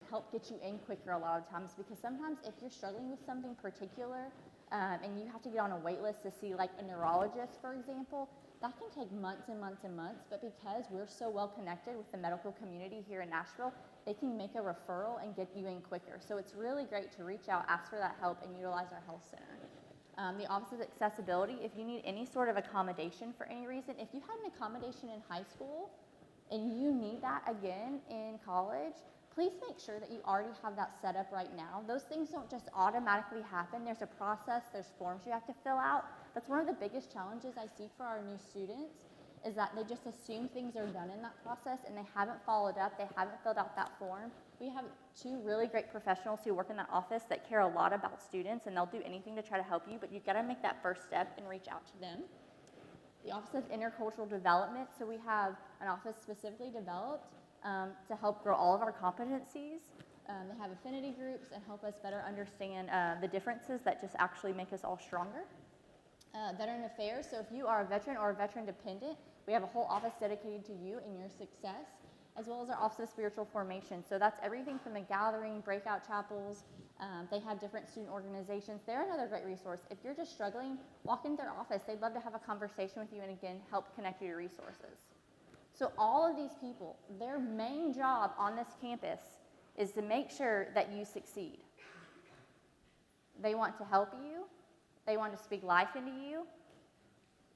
help get you in quicker a lot of times, because sometimes if you're struggling with something particular and you have to get on a wait list to see like a neurologist, for example, that can take months and months and months, but because we're so well connected with the medical community here in Nashville, they can make a referral and get you in quicker. So it's really great to reach out, ask for that help, and utilize our health center. The Office of Accessibility, if you need any sort of accommodation for any reason, if you had an accommodation in high school and you need that again in college, please make sure that you already have that set up right now. Those things don't just automatically happen. There's a process, there's forms you have to fill out. That's one of the biggest challenges I see for our new students, is that they just assume things are done in that process and they haven't followed up, they haven't filled out that form. We have 2 really great professionals who work in that office that care a lot about students, and they'll do anything to try to help you, but you've got to make that first step and reach out to them. The Office of Intercultural Development, so we have an office specifically developed to help grow all of our competencies. They have affinity groups and help us better understand the differences that just actually make us all stronger. Veteran Affairs, so if you are a veteran or a veteran dependent, we have a whole office dedicated to you and your success, as well as our Office of Spiritual Formation. So that's everything from the gathering, breakout chapels. They have different student organizations. They're another great resource. If you're just struggling, walk into their office. They'd love to have a conversation with you and, again, help connect you to resources. So all of these people, their main job on this campus is to make sure that you succeed. They want to help you. They want to speak life into you.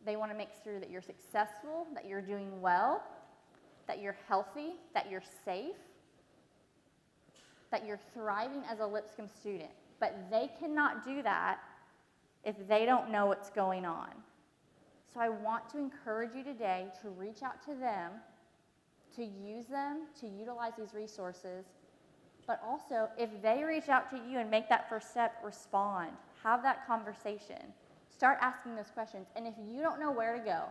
They want to make sure that you're successful, that you're doing well, that you're healthy, that you're safe, that you're thriving as a Lipscomb student. But they cannot do that if they don't know what's going on. So I want to encourage you today to reach out to them, to use them, to utilize these resources, but also if they reach out to you and make that first step, respond, have that conversation, start asking those questions. And if you don't know where to go,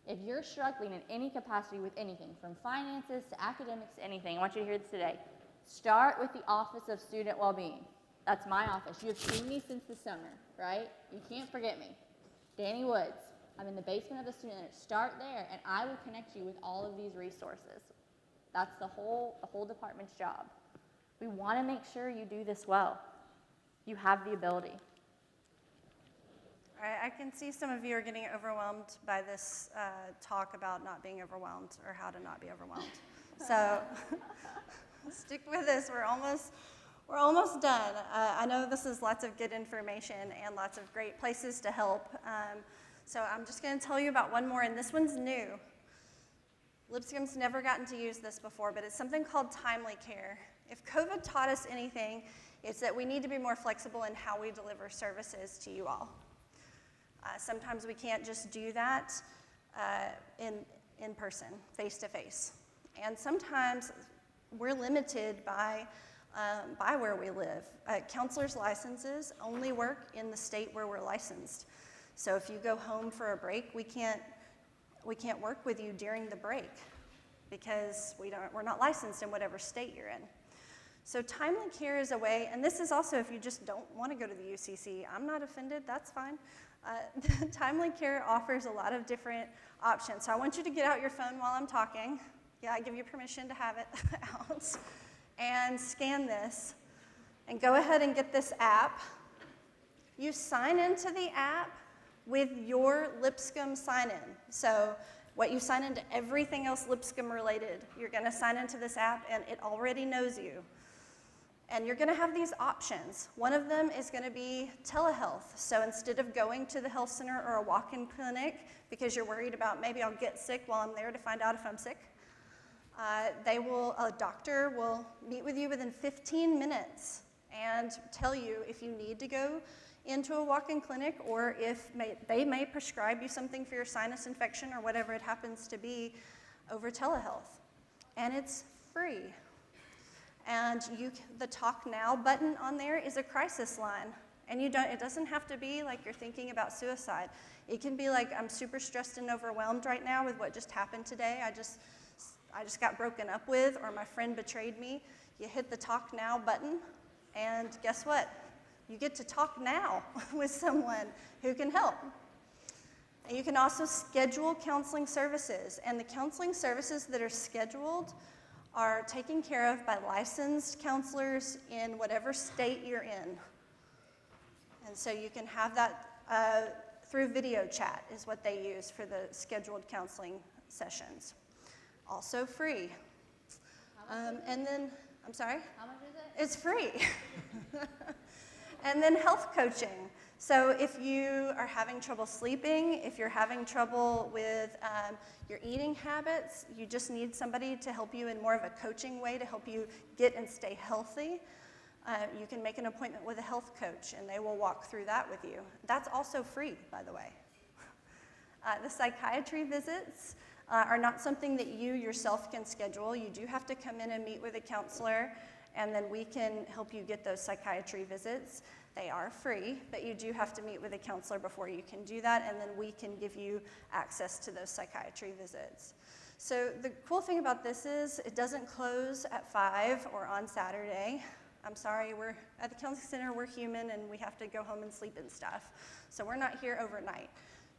if you're struggling in any capacity with anything, from finances to academics to anything, I want you to hear this today. Start with the Office of Student Wellbeing. That's my office. You have seen me since the summer, right? You can't forget me. Danny Woods. I'm in the basement of the student center. Start there, and I will connect you with all of these resources. That's the whole department's job. We want to make sure you do this well. You have the ability. All right, I can see some of you are getting overwhelmed by this talk about not being overwhelmed, or how to not be overwhelmed. So stick with us. We're almost done. I know this is lots of good information and lots of great places to help. So I'm just going to tell you about one more, and this one's new. Lipscomb's never gotten to use this before, but it's something called Timely Care. If COVID taught us anything, it's that we need to be more flexible in how we deliver services to you all. Sometimes we can't just do that in person, face to face. And sometimes we're limited by where we live. Counselors' licenses only work in the state where we're licensed. So if you go home for a break, we can't work with you during the break because we're not licensed in whatever state you're in. So Timely Care is a way, and this is also if you just don't want to go to the UCC. I'm not offended, that's fine. Timely Care offers a lot of different options. So I want you to get out your phone while I'm talking. Yeah, I give you permission to have it out. And scan this. And go ahead and get this app. You sign into the app with your Lipscomb sign-in. So what you sign into everything else Lipscomb related, you're going to sign into this app and it already knows you. And you're going to have these options. One of them is going to be telehealth. So instead of going to the health center or a walk-in clinic because you're worried about maybe I'll get sick while I'm there to find out if I'm sick, a doctor will meet with you within 15 minutes and tell you if you need to go into a walk-in clinic or if they may prescribe you something for your sinus infection or whatever it happens to be over telehealth. And it's free. And the Talk Now button on there is a crisis line. And it doesn't have to be like you're thinking about suicide. It can be like, I'm super stressed and overwhelmed right now with what just happened today. I just got broken up with, or my friend betrayed me. You hit the Talk Now button, and guess what? You get to talk now with someone who can help. And you can also schedule counseling services. And the counseling services that are scheduled are taken care of by licensed counselors in whatever state you're in. And so you can have that through video chat is what they use for the scheduled counseling sessions. Also free. And then, I'm sorry? How much is it? It's free. And then health coaching. So if you are having trouble sleeping, if you're having trouble with your eating habits, you just need somebody to help you in more of a coaching way to help you get and stay healthy, you can make an appointment with a health coach and they will walk through that with you. That's also free, by the way. The psychiatry visits are not something that you yourself can schedule. You do have to come in and meet with a counselor, and then we can help you get those psychiatry visits. They are free, but you do have to meet with a counselor before you can do that, and then we can give you access to those psychiatry visits. So the cool thing about this is it doesn't close at 5 or on Saturday. I'm sorry, we're at the counseling center, we're human, and we have to go home and sleep and stuff. So we're not here overnight.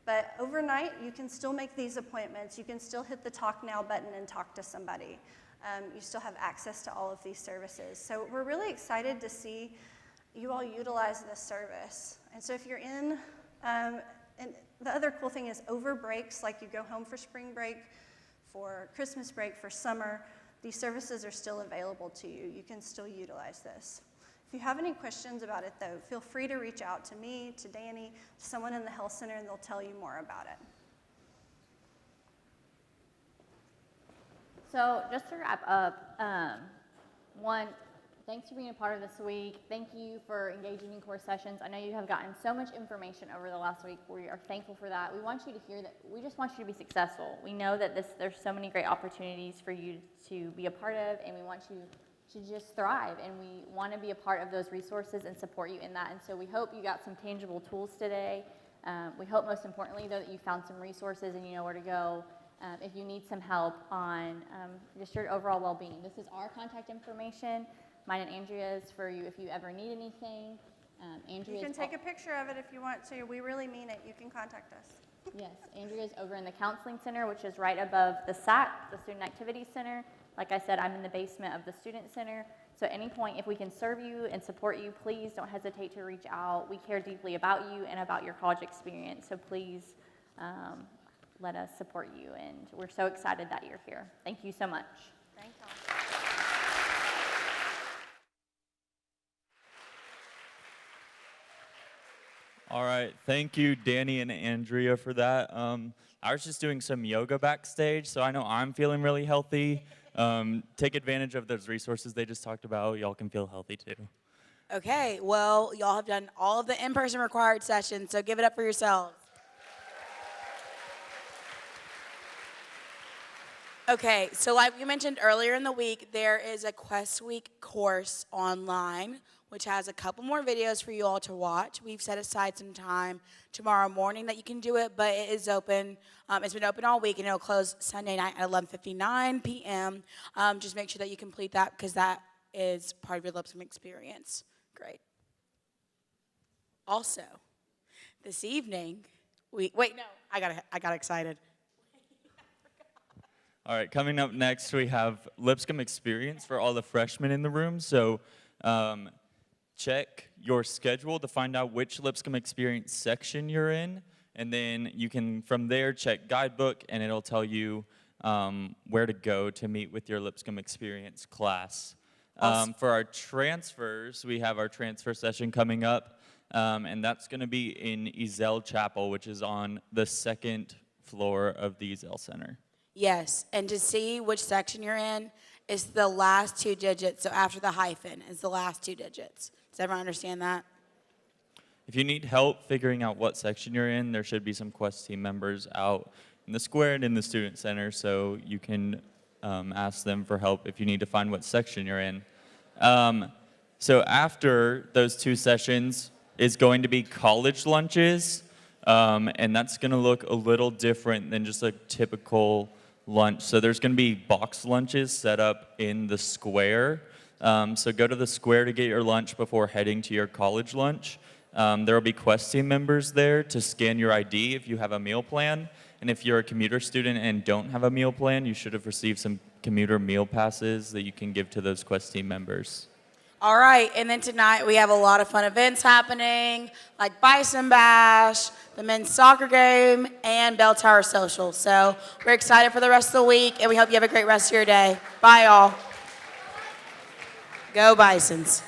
But overnight, you can still make these appointments. You can still hit the Talk Now button and talk to somebody. You still have access to all of these services. So we're really excited to see you all utilize this service. And so if you're in, and the other cool thing is over breaks, like you go home for spring break, for Christmas break, for summer, these services are still available to you. You can still utilize this. If you have any questions about it, though, feel free to reach out to me, to Danny, to someone in the health center, and they'll tell you more about it. So just to wrap up, one, thanks for being a part of this week. Thank you for engaging in core sessions. I know you have gotten so much information over the last week. We are thankful for that. We want you to hear that. We just want you to be successful. We know that there's so many great opportunities for you to be a part of, and we want you to just thrive, and we want to be a part of those resources and support you in that. And so we hope you got some tangible tools today. We hope most importantly, though, that you found some resources and you know where to go if you need some help on just your overall well-being. This is our contact information. Mine and Andrea's for you if you ever need anything. Andrea's You can take a picture of it if you want to. We really mean it. You can contact us. Yes, Andrea's over in the counseling center, which is right above the SAC, the Student Activities Center. Like I said, I'm in the basement of the Student Center. So at any point, if we can serve you and support you, please don't hesitate to reach out. We care deeply about you and about your college experience. So please let us support you. And we're so excited that you're here. Thank you so much. Thank you. All right, thank you, Danny and Andrea, for that. I was just doing some yoga backstage, so I know I'm feeling really healthy. Take advantage of those resources they just talked about. Y'all can feel healthy too. Okay, well, y'all have done all of the in-person required sessions, so give it up for yourselves. Okay, so like we mentioned earlier in the week, there is a Quest Week course online, which has a couple more videos for you all to watch. We've set aside some time tomorrow morning that you can do it, but it is open. It's been open all week, and it'll close Sunday night at 11:59 p.m. Just make sure that you complete that because that is part of your Lipscomb experience. Great. Also, this evening, I got excited. All right, coming up next, we have Lipscomb Experience for all the freshmen in the room. So check your schedule to find out which Lipscomb Experience section you're in, and then you can, from there, check Guidebook, and it'll tell you where to go to meet with your Lipscomb Experience class. For our transfers, we have our transfer session coming up, and that's going to be in Ezell Chapel, which is on the second floor of the Ezell Center. Yes, and to see which section you're in is the last two digits. So after the hyphen is the last two digits. Does everyone understand that? If you need help figuring out what section you're in, there should be some Quest team members out in the square and in the student center, so you can ask them for help if you need to find what section you're in. So after those two sessions is going to be college lunches, and that's going to look a little different than just a typical lunch. So there's going to be box lunches set up in the square. So go to the square to get your lunch before heading to your college lunch. There will be Quest team members there to scan your ID if you have a meal plan. And if you're a commuter student and don't have a meal plan, you should have received some commuter meal passes that you can give to those Quest team members. All right, and then tonight we have a lot of fun events happening, like Bison Bash, the men's soccer game, and Bell Tower Social. So we're excited for the rest of the week, and we hope you have a great rest of your day. Bye, y'all. Go Bisons.